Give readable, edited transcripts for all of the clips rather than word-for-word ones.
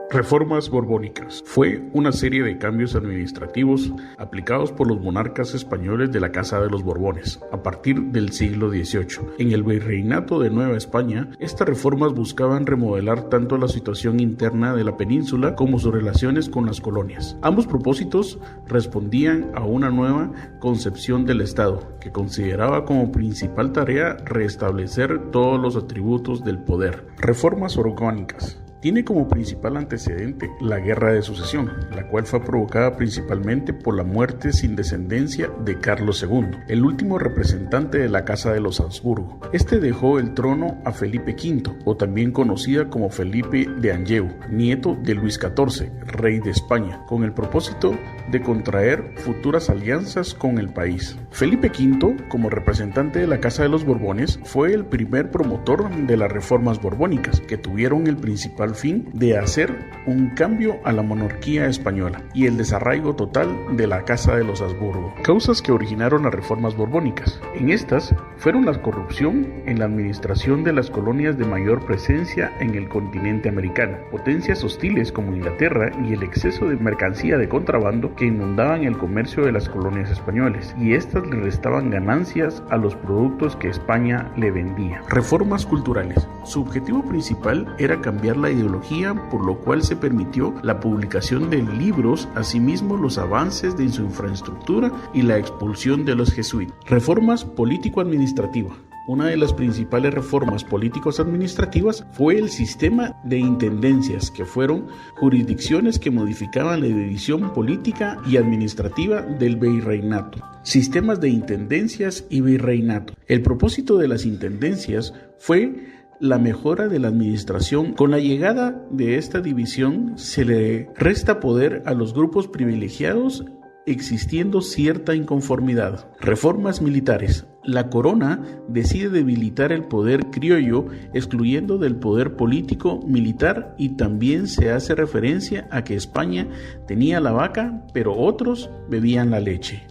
Reformas borbónicas. Fue una serie de cambios administrativos aplicados por los monarcas españoles de la Casa de los Borbones a partir del siglo XVIII. En el Virreinato de Nueva España, estas reformas buscaban remodelar tanto la situación interna de la península como sus relaciones con las colonias. Ambos propósitos respondían a una nueva concepción del Estado, que consideraba como principal tarea restablecer todos los atributos del poder. Reformas orgánicas. Tiene como principal antecedente la Guerra de Sucesión, la cual fue provocada principalmente por la muerte sin descendencia de Carlos II, el último representante de la Casa de los Habsburgo. Este dejó el trono a Felipe V, o también conocida como Felipe de Anjou, nieto de Luis XIV, rey de España, con el propósito de contraer futuras alianzas con el país. Felipe V, como representante de la Casa de los Borbones, fue el primer promotor de las reformas borbónicas, que tuvieron el principal fin de hacer un cambio a la monarquía española y el desarraigo total de la Casa de los Habsburgo. Causas que originaron las reformas borbónicas. En estas fueron la corrupción en la administración de las colonias de mayor presencia en el continente americano, potencias hostiles como Inglaterra y el exceso de mercancía de contrabando que inundaban el comercio de las colonias españolas, y estas le restaban ganancias a los productos que España le vendía. Reformas culturales. Su objetivo principal era cambiar la ideología, por lo cual se permitió la publicación de libros, asimismo los avances de su infraestructura y la expulsión de los jesuitas. Reformas político-administrativas. Una de las principales reformas políticos administrativas fue el sistema de intendencias, que fueron jurisdicciones que modificaban la división política y administrativa del virreinato. Sistemas de intendencias y virreinato. El propósito de las intendencias fue la mejora de la administración. Con la llegada de esta división se le resta poder a los grupos privilegiados, existiendo cierta inconformidad. Reformas militares. La corona decide debilitar el poder criollo, excluyendo del poder político militar, y también se hace referencia a que España tenía la vaca, pero otros bebían la leche.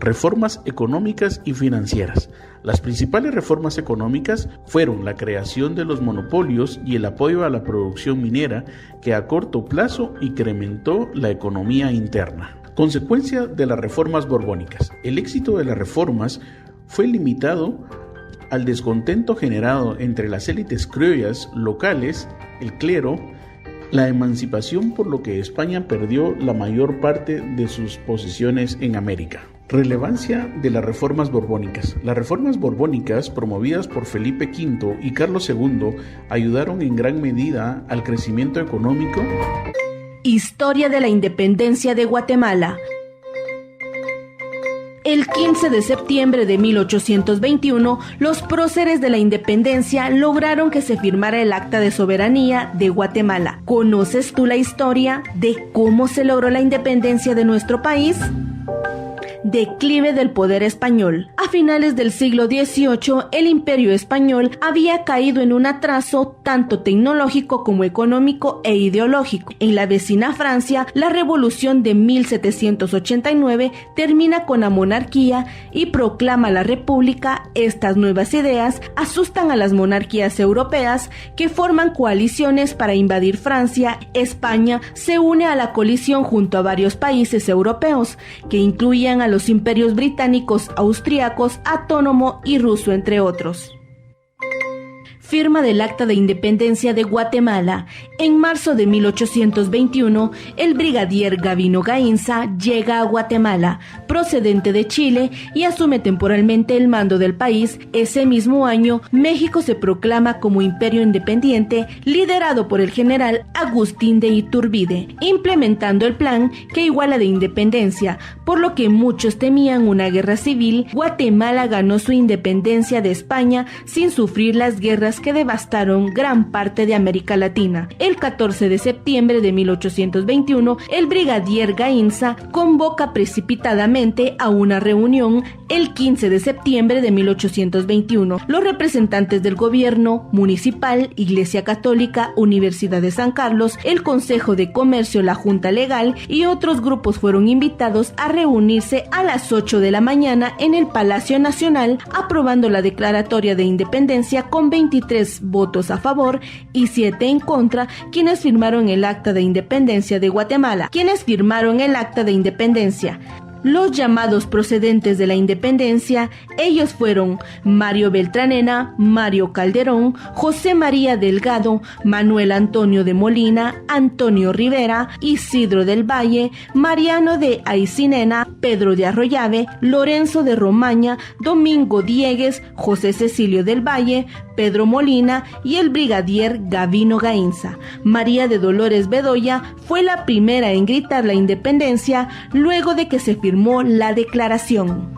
Reformas económicas y financieras. Las principales reformas económicas fueron la creación de los monopolios y el apoyo a la producción minera, que a corto plazo incrementó la economía interna. Consecuencia de las reformas borbónicas. El éxito de las reformas fue limitado al descontento generado entre las élites criollas locales, el clero, la emancipación, por lo que España perdió la mayor parte de sus posesiones en América. Relevancia de las reformas borbónicas. Las reformas borbónicas promovidas por Felipe V y Carlos II ayudaron en gran medida al crecimiento económico. Historia de la independencia de Guatemala. El 15 de septiembre de 1821, los próceres de la independencia lograron que se firmara el Acta de Soberanía de Guatemala. ¿Conoces tú la historia de cómo se logró la independencia de nuestro país? Declive del poder español. A finales del siglo XVIII, el Imperio español había caído en un atraso tanto tecnológico como económico e ideológico. En la vecina Francia, la Revolución de 1789 termina con la monarquía y proclama la República. Estas nuevas ideas asustan a las monarquías europeas, que forman coaliciones para invadir Francia. España se une a la coalición junto a varios países europeos, que incluían a los imperios británicos, austríacos, autónomo y ruso, entre otros. Firma del Acta de Independencia de Guatemala. En marzo de 1821, el brigadier Gavino Gainza llega a Guatemala, procedente de Chile, y asume temporalmente el mando del país. Ese mismo año, México se proclama como imperio independiente, liderado por el general Agustín de Iturbide, implementando el plan que iguala de independencia, por lo que muchos temían una guerra civil. Guatemala ganó su independencia de España sin sufrir las guerras que devastaron gran parte de América Latina. El 14 de septiembre de 1821, el brigadier Gainza convoca precipitadamente presidente a una reunión el 15 de septiembre de 1821. Los representantes del gobierno municipal, Iglesia Católica, Universidad de San Carlos, el Consejo de Comercio, la Junta Legal y otros grupos fueron invitados a reunirse a las 8 de la mañana en el Palacio Nacional, aprobando la declaratoria de independencia con 23 votos a favor y 7 en contra, quienes firmaron el Acta de Independencia de Guatemala. Los llamados procedentes de la independencia, ellos fueron Mario Beltranena, Mario Calderón, José María Delgado, Manuel Antonio de Molina, Antonio Rivera, Isidro del Valle, Mariano de Aycinena, Pedro de Arroyave, Lorenzo de Romaña, Domingo Diegues, José Cecilio del Valle, Pedro Molina y el brigadier Gavino Gainza. María de Dolores Bedoya fue la primera en gritar la independencia luego de que se firmó la declaración.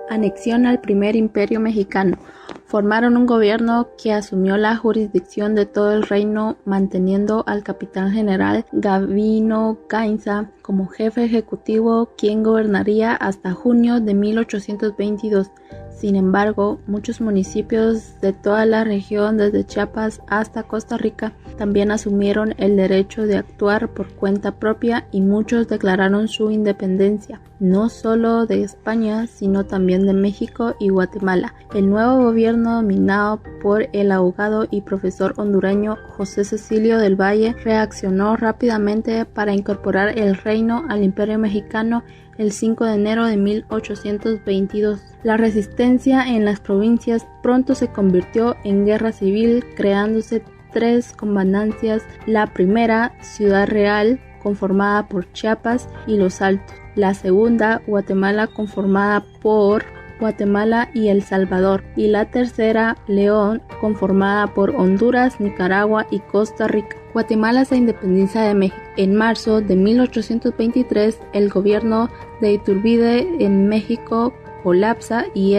Anexión al primer imperio mexicano. Formaron un gobierno que asumió la jurisdicción de todo el reino, manteniendo al capitán general Gavino Gainza como jefe ejecutivo, quien gobernaría hasta junio de 1822. Sin embargo, muchos municipios de toda la región, desde Chiapas hasta Costa Rica, también asumieron el derecho de actuar por cuenta propia y muchos declararon su independencia, no solo de España, sino también de México y Guatemala. El nuevo gobierno, dominado por el abogado y profesor hondureño José Cecilio del Valle, reaccionó rápidamente para incorporar el reino al Imperio Mexicano el 5 de enero de 1822. La resistencia en las provincias pronto se convirtió en guerra civil, creándose 3 comandancias. La primera, Ciudad Real, conformada por Chiapas y Los Altos. La segunda, Guatemala, conformada por Guatemala y El Salvador. Y la tercera, León, conformada por Honduras, Nicaragua y Costa Rica. Guatemala se independiza de México. En marzo de 1823, el gobierno de Iturbide en México colapsa y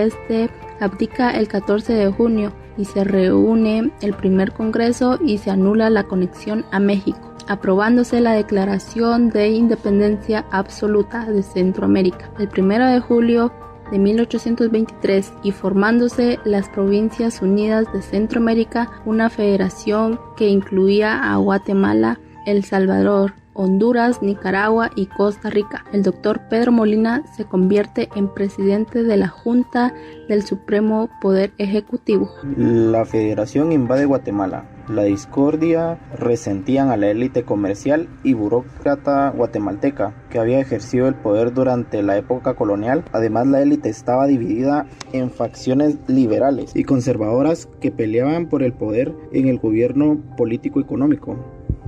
abdica el 14 de junio y se reúne el primer congreso y se anula la conexión a México, aprobándose la Declaración de Independencia Absoluta de Centroamérica el 1 de julio de 1823 y formándose las Provincias Unidas de Centroamérica, una federación que incluía a Guatemala, El Salvador, Honduras, Nicaragua y Costa Rica. El doctor Pedro Molina se convierte en presidente de la Junta del Supremo Poder Ejecutivo. La federación invade Guatemala. La discordia resentían a la élite comercial y burócrata guatemalteca que había ejercido el poder durante la época colonial. Además, la élite estaba dividida en facciones liberales y conservadoras que peleaban por el poder en el gobierno político-económico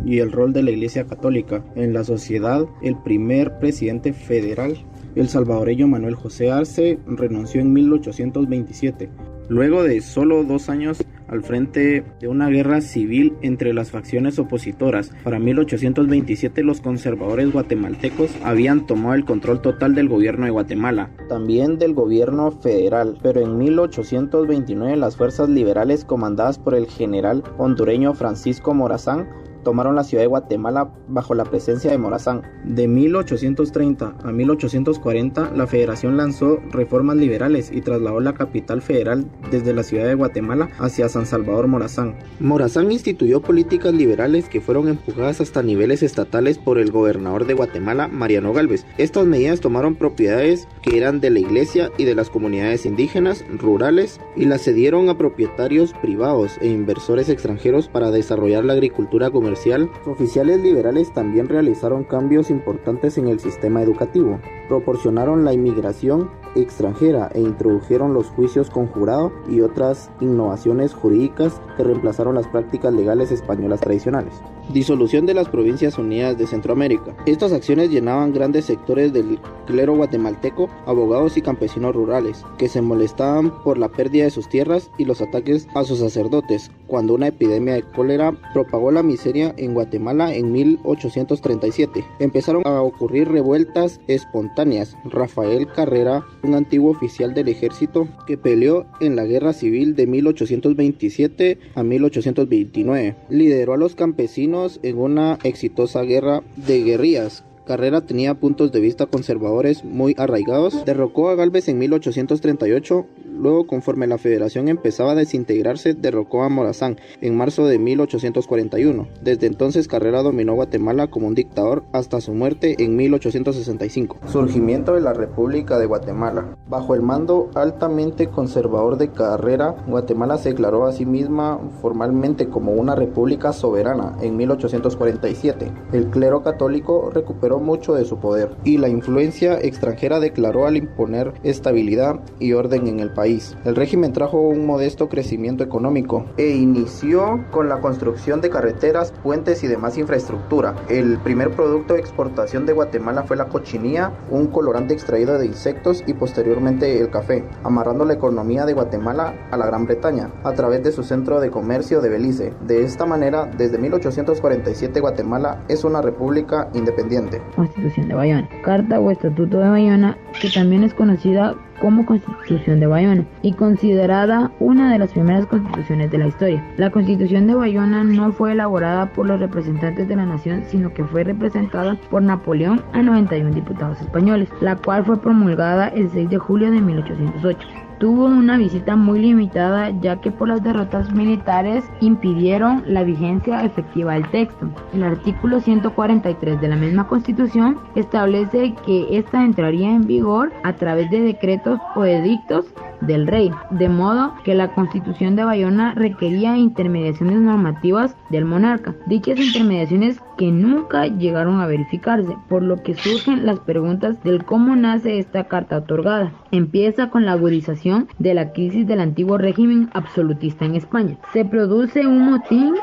y el rol de la Iglesia Católica en la sociedad. El primer presidente federal, el salvadoreño Manuel José Arce, renunció en 1827, luego de solo 2 años al frente de una guerra civil entre las facciones opositoras. Para 1827 los conservadores guatemaltecos habían tomado el control total del gobierno de Guatemala, también del gobierno federal, pero en 1829 las fuerzas liberales comandadas por el general hondureño Francisco Morazán tomaron la ciudad de Guatemala bajo la presencia de Morazán. De 1830 a 1840, la federación lanzó reformas liberales y trasladó la capital federal desde la ciudad de Guatemala hacia San Salvador Morazán. Morazán instituyó políticas liberales que fueron empujadas hasta niveles estatales por el gobernador de Guatemala, Mariano Gálvez. Estas medidas tomaron propiedades que eran de la iglesia y de las comunidades indígenas, rurales, y las cedieron a propietarios privados e inversores extranjeros para desarrollar la agricultura comercial. Oficiales liberales también realizaron cambios importantes en el sistema educativo, proporcionaron la inmigración extranjera e introdujeron los juicios con jurado y otras innovaciones jurídicas que reemplazaron las prácticas legales españolas tradicionales. Disolución de las Provincias Unidas de Centroamérica. Estas acciones llenaban grandes sectores del clero guatemalteco, abogados y campesinos rurales, que se molestaban por la pérdida de sus tierras y los ataques a sus sacerdotes, cuando una epidemia de cólera propagó la miseria en Guatemala en 1837. Empezaron a ocurrir revueltas espontáneas. Rafael Carrera, un antiguo oficial del ejército que peleó en la guerra civil de 1827 a 1829, lideró a los campesinos en una exitosa guerra de guerrillas Carrera tenía puntos de vista conservadores muy arraigados. Derrocó a Gálvez en 1838. Luego, conforme la federación empezaba a desintegrarse, derrocó a Morazán en marzo de 1841. Desde entonces, Carrera dominó Guatemala como un dictador hasta su muerte en 1865. Surgimiento de la República de Guatemala. Bajo el mando altamente conservador de Carrera, Guatemala se declaró a sí misma formalmente como una república soberana en 1847. El clero católico recuperó mucho de su poder y la influencia extranjera declaró al imponer estabilidad y orden en el país. El régimen trajo un modesto crecimiento económico e inició con la construcción de carreteras, puentes y demás infraestructura. El primer producto de exportación de Guatemala fue la cochinilla, un colorante extraído de insectos, y posteriormente el café, amarrando la economía de Guatemala a la Gran Bretaña a través de su centro de comercio de Belice. De esta manera, desde 1847 Guatemala es una república independiente. Constitución de Bayona. Carta o Estatuto de Bayona, que también es conocida como Constitución de Bayona y considerada una de las primeras constituciones de la historia. La Constitución de Bayona no fue elaborada por los representantes de la nación, sino que fue representada por Napoleón a 91 diputados españoles, la cual fue promulgada el 6 de julio de 1808. Tuvo una visita muy limitada, ya que por las derrotas militares impidieron la vigencia efectiva del texto. El artículo 143 de la misma Constitución establece que ésta entraría en vigor a través de decretos o edictos del rey, de modo que la Constitución de Bayona requería intermediaciones normativas del monarca. Dichas intermediaciones que nunca llegaron a verificarse, por lo que surgen las preguntas del cómo nace esta carta otorgada. Empieza con la agudización de la crisis del antiguo régimen absolutista en España. Se produce un motín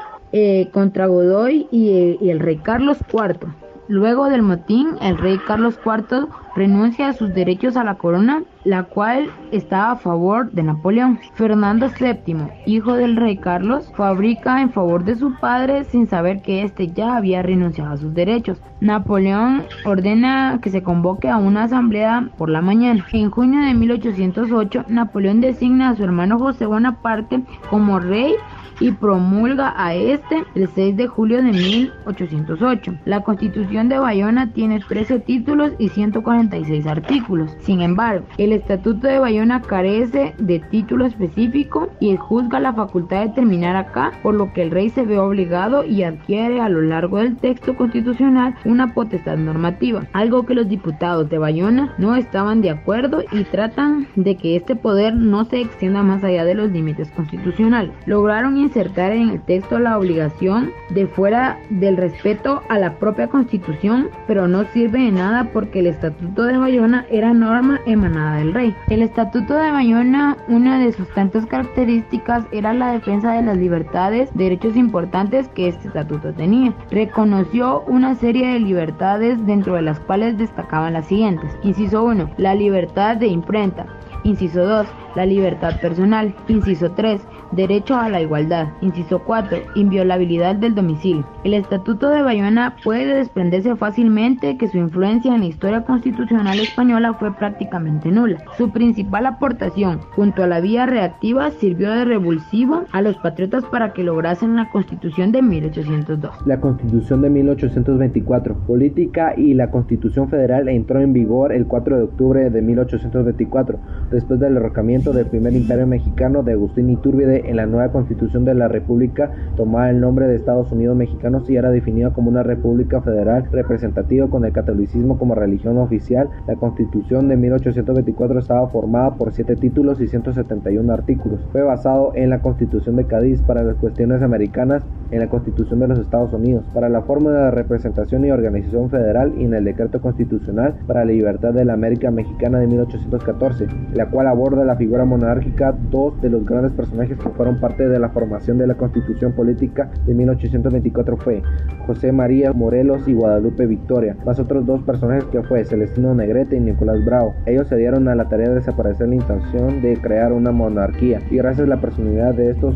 contra Godoy y el rey Carlos IV. Luego del motín, el rey Carlos IV renuncia a sus derechos a la corona, la cual estaba a favor de Napoleón. Fernando VII, hijo del rey Carlos, fabrica en favor de su padre sin saber que éste ya había renunciado a sus derechos. Napoleón ordena que se convoque a una asamblea por la mañana. En junio de 1808, Napoleón designa a su hermano José Bonaparte como rey y promulga a este el 6 de julio de 1808. La Constitución de Bayona tiene 13 títulos y 146 artículos. Sin embargo, el Estatuto de Bayona carece de título específico y juzga la facultad de terminar acá, por lo que el rey se ve obligado y adquiere a lo largo del texto constitucional una potestad normativa, algo que los diputados de Bayona no estaban de acuerdo y tratan de que este poder no se extienda más allá de los límites constitucionales. Lograron insertar en el texto la obligación de fuera del respeto a la propia Constitución, pero no sirve de nada porque el Estatuto de Bayona era norma emanada del rey. El Estatuto de Bayona, una de sus tantas características era la defensa de las libertades, derechos importantes que este estatuto tenía. Reconoció una serie de libertades, dentro de las cuales destacaban las siguientes: inciso 1, la libertad de imprenta; inciso 2, la libertad personal; inciso 3, derecho a la igualdad; inciso 4, inviolabilidad del domicilio. El Estatuto de Bayona puede desprenderse fácilmente que su influencia en la historia constitucional española fue prácticamente nula. Su principal aportación, junto a la vía reactiva, sirvió de revulsivo a los patriotas para que lograsen la Constitución de 1802. La Constitución de 1824, política, y la Constitución Federal entró en vigor el 4 de octubre de 1824, después del derrocamiento del primer imperio mexicano de Agustín Iturbide. En la nueva Constitución de la República tomaba el nombre de Estados Unidos Mexicanos y era definida como una república federal representativa con el catolicismo como religión oficial. La Constitución de 1824 estaba formada por 7 títulos y 171 artículos. Fue basado en la Constitución de Cádiz para las cuestiones americanas, en la Constitución de los Estados Unidos para la fórmula de representación y organización federal y en el Decreto Constitucional para la Libertad de la América Mexicana de 1814, la cual aborda la figura monárquica. Dos de los grandes personajes que fueron parte de la formación de la Constitución Política de 1824 fue José María Morelos y Guadalupe Victoria, más otros 2 personajes que fue Celestino Negrete y Nicolás Bravo. Ellos se dieron a la tarea de desaparecer la intención de crear una monarquía y gracias a la personalidad de estos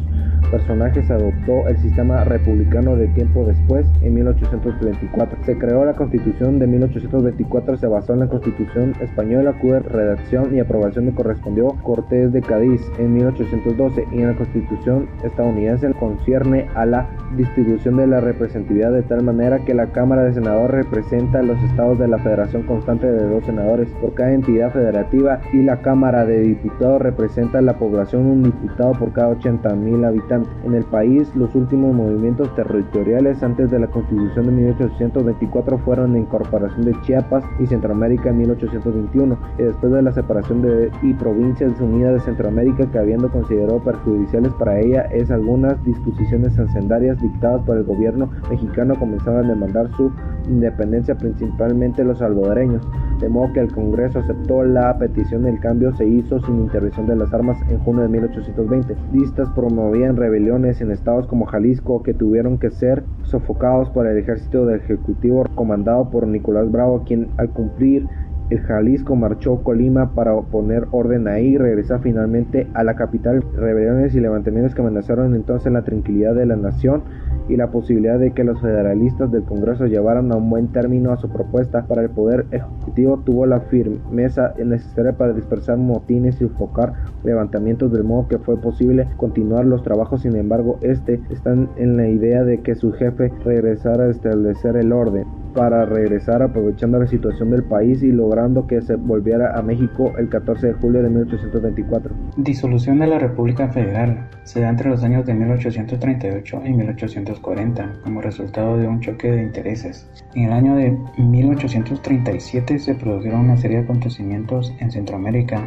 personajes adoptó el sistema republicano de tiempo después, en 1824. Se creó la Constitución de 1824, se basó en la Constitución española, cuya redacción y aprobación le correspondió Cortés de Cádiz en 1812, y en la Constitución estadounidense concierne a la distribución de la representatividad de tal manera que la Cámara de Senadores representa a los estados de la federación constante de 2 senadores por cada entidad federativa, y la Cámara de Diputados representa a la población un diputado por cada 80,000 habitantes. En el país, los últimos movimientos territoriales antes de la Constitución de 1824 fueron la incorporación de Chiapas y Centroamérica en 1821, y después de la separación y Provincias Unidas de Centroamérica, que habiendo considerado perjudiciales para ella es algunas disposiciones hacendarias dictadas por el gobierno mexicano comenzaron a demandar su independencia, principalmente los salvadoreños, de modo que el Congreso aceptó la petición. El cambio se hizo sin intervención de las armas en junio de 1820. Listas promovían rebeliones en estados como Jalisco, que tuvieron que ser sofocados por el ejército del Ejecutivo comandado por Nicolás Bravo, quien al cumplir el Jalisco marchó a Colima para poner orden ahí y regresar finalmente a la capital. Rebeliones y levantamientos que amenazaron entonces la tranquilidad de la nación y la posibilidad de que los federalistas del Congreso llevaran a un buen término a su propuesta. Para el Poder Ejecutivo tuvo la firmeza necesaria para dispersar motines y sofocar levantamientos, del modo que fue posible continuar los trabajos. Sin embargo, están en la idea de que su jefe regresara a establecer el orden, para regresar aprovechando la situación del país y logrando que se volviera a México el 14 de julio de 1824. Disolución de la República Federal se da entre los años de 1838 y 1840 como resultado de un choque de intereses. En el año de 1837 se produjeron una serie de acontecimientos en Centroamérica,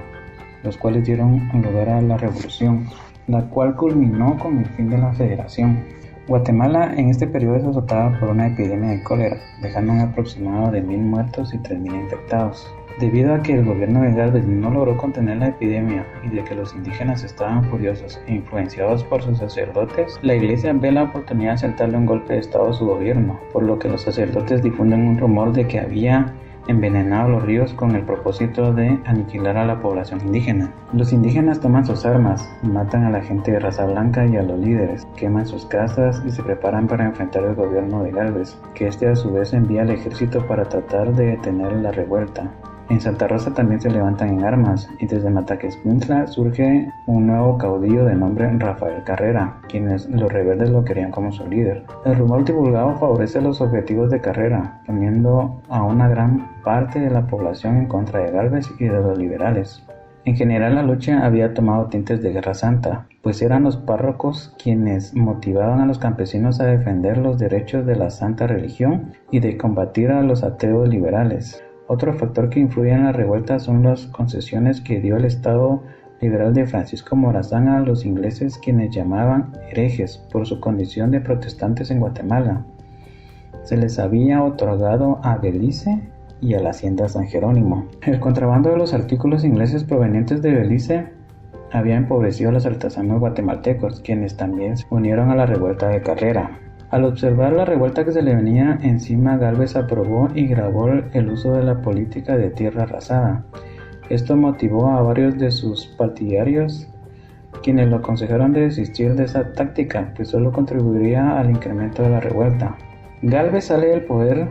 los cuales dieron lugar a la Revolución, la cual culminó con el fin de la Federación. Guatemala en este periodo es azotada por una epidemia de cólera, dejando un aproximado de 1,000 muertos y 3,000 infectados. Debido a que el gobierno de Gálvez no logró contener la epidemia y de que los indígenas estaban furiosos e influenciados por sus sacerdotes, la iglesia ve la oportunidad de asaltarle un golpe de estado a su gobierno, por lo que los sacerdotes difunden un rumor de que había envenenado los ríos con el propósito de aniquilar a la población indígena. Los indígenas toman sus armas, matan a la gente de raza blanca y a los líderes, queman sus casas y se preparan para enfrentar al gobierno de Gálvez, que a su vez envía al ejército para tratar de detener la revuelta. En Santa Rosa también se levantan en armas, y desde Mataquescuintla surge un nuevo caudillo de nombre Rafael Carrera, quienes los rebeldes lo querían como su líder. El rumor divulgado favorece los objetivos de Carrera, poniendo a una gran parte de la población en contra de Gálvez y de los liberales. En general, la lucha había tomado tintes de guerra santa, pues eran los párrocos quienes motivaban a los campesinos a defender los derechos de la santa religión y de combatir a los ateos liberales. Otro factor que influye en la revuelta son las concesiones que dio el Estado liberal de Francisco Morazán a los ingleses, quienes llamaban herejes por su condición de protestantes en Guatemala. Se les había otorgado a Belice y a la hacienda San Jerónimo. El contrabando de los artículos ingleses provenientes de Belice había empobrecido a los artesanos guatemaltecos, quienes también se unieron a la revuelta de Carrera. Al observar la revuelta que se le venía encima, Gálvez aprobó y grabó el uso de la política de tierra arrasada. Esto motivó a varios de sus partidarios, quienes lo aconsejaron de desistir de esa táctica, pues solo contribuiría al incremento de la revuelta. Gálvez sale del poder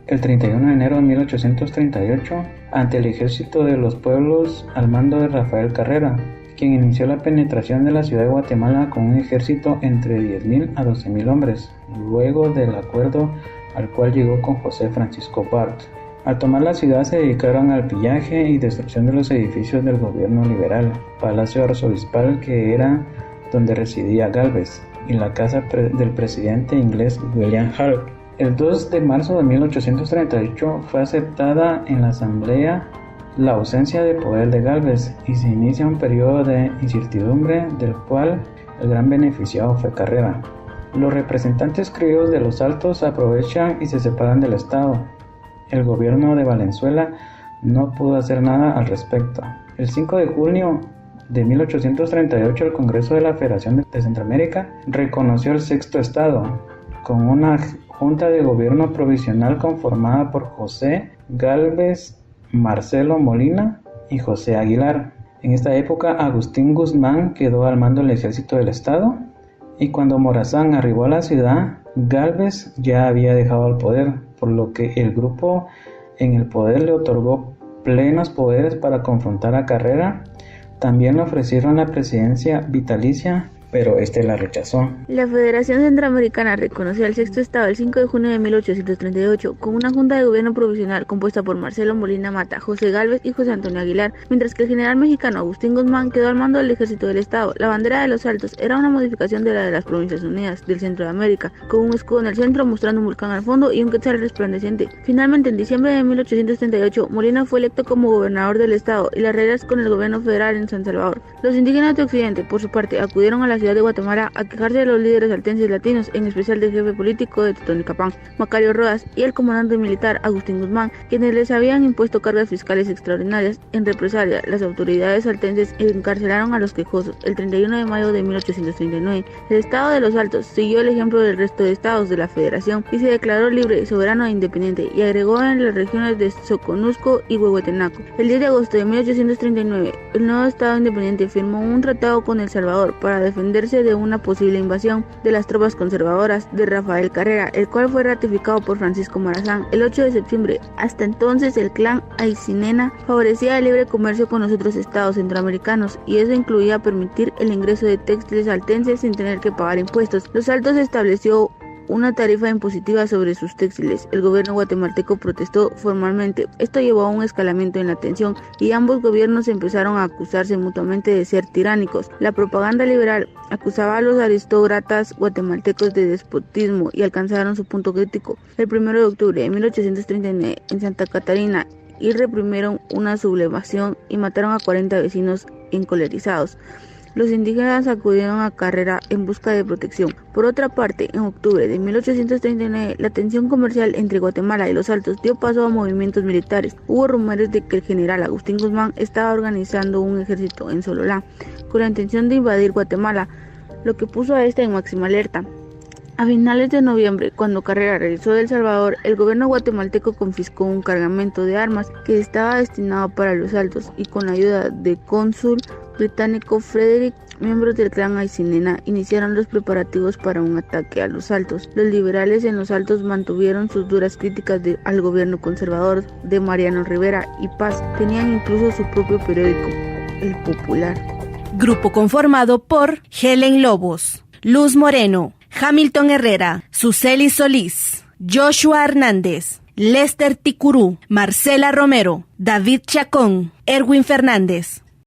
el 31 de enero de 1838 ante el ejército de los pueblos al mando de Rafael Carrera, quien inició la penetración de la ciudad de Guatemala con un ejército entre 10,000 a 12,000 hombres, luego del acuerdo al cual llegó con José Francisco Bart. Al tomar la ciudad se dedicaron al pillaje y destrucción de los edificios del gobierno liberal, Palacio Arzobispal, que era donde residía Gálvez, y la casa del presidente inglés William Hart. El 2 de marzo de 1838 fue aceptada en la asamblea la ausencia de poder de Gálvez y se inicia un periodo de incertidumbre del cual el gran beneficiado fue Carrera. Los representantes criollos de los Altos aprovechan y se separan del Estado. El gobierno de Valenzuela no pudo hacer nada al respecto. El 5 de junio de 1838 el Congreso de la Federación de Centroamérica reconoció el sexto Estado con una junta de gobierno provisional conformada por José Gálvez, Marcelo Molina y José Aguilar. En esta época Agustín Guzmán quedó al mando del ejército del Estado y cuando Morazán arribó a la ciudad, Gálvez ya había dejado el poder, por lo que el grupo en el poder le otorgó plenos poderes para confrontar a Carrera. También le ofrecieron la presidencia vitalicia, pero este la rechazó. La Federación Centroamericana reconoció al Sexto Estado el 5 de junio de 1838 con una junta de gobierno provisional compuesta por Marcelo Molina Mata, José Gálvez y José Antonio Aguilar, mientras que el general mexicano Agustín Guzmán quedó al mando del ejército del Estado. La bandera de los Altos era una modificación de la de las Provincias Unidas del Centro de América, con un escudo en el centro mostrando un volcán al fondo y un quetzal resplandeciente. Finalmente, en diciembre de 1838, Molina fue electo como gobernador del Estado y las reglas con el gobierno federal en San Salvador. Los indígenas de Occidente, por su parte, acudieron a la ciudad de Guatemala a quejarse de los líderes altenses latinos, en especial del jefe político de Totonicapán, Macario Rodas, y el comandante militar Agustín Guzmán, quienes les habían impuesto cargas fiscales extraordinarias. En represalia, las autoridades altenses encarcelaron a los quejosos. El 31 de mayo de 1839, el Estado de los Altos siguió el ejemplo del resto de estados de la Federación y se declaró libre, soberano e independiente, y agregó en las regiones de Soconusco y Huehuetenaco. El 10 de agosto de 1839, el nuevo Estado independiente firmó un tratado con El Salvador para defenderse de una posible invasión de las tropas conservadoras de Rafael Carrera, el cual fue ratificado por Francisco Morazán el 8 de septiembre. Hasta entonces, el clan Aycinena favorecía el libre comercio con los otros estados centroamericanos, y eso incluía permitir el ingreso de textiles altenses sin tener que pagar impuestos. Los Altos estableció una tarifa impositiva sobre sus textiles. El gobierno guatemalteco protestó formalmente. Esto llevó a un escalamiento en la tensión y ambos gobiernos empezaron a acusarse mutuamente de ser tiránicos. La propaganda liberal acusaba a los aristócratas guatemaltecos de despotismo y alcanzaron su punto crítico el 1 de octubre de 1839 en Santa Catarina, y reprimieron una sublevación y mataron a 40 vecinos encolerizados. Los indígenas acudieron a Carrera en busca de protección. Por otra parte, en octubre de 1839, la tensión comercial entre Guatemala y los Altos dio paso a movimientos militares. Hubo rumores de que el general Agustín Guzmán estaba organizando un ejército en Sololá con la intención de invadir Guatemala, lo que puso a esta en máxima alerta. A finales de noviembre, cuando Carrera regresó de El Salvador, el gobierno guatemalteco confiscó un cargamento de armas que estaba destinado para los Altos, y con la ayuda del cónsul británico Frederick, miembros del clan Aycinena iniciaron los preparativos para un ataque a los Altos. Los liberales en los Altos mantuvieron sus duras críticas al gobierno conservador de Mariano Rivera y Paz. Tenían incluso su propio periódico, El Popular. Grupo conformado por Helen Lobos, Luz Moreno, Hamilton Herrera, Suseli Solís, Joshua Hernández, Lester Ticurú, Marcela Romero, David Chacón, Erwin Fernández,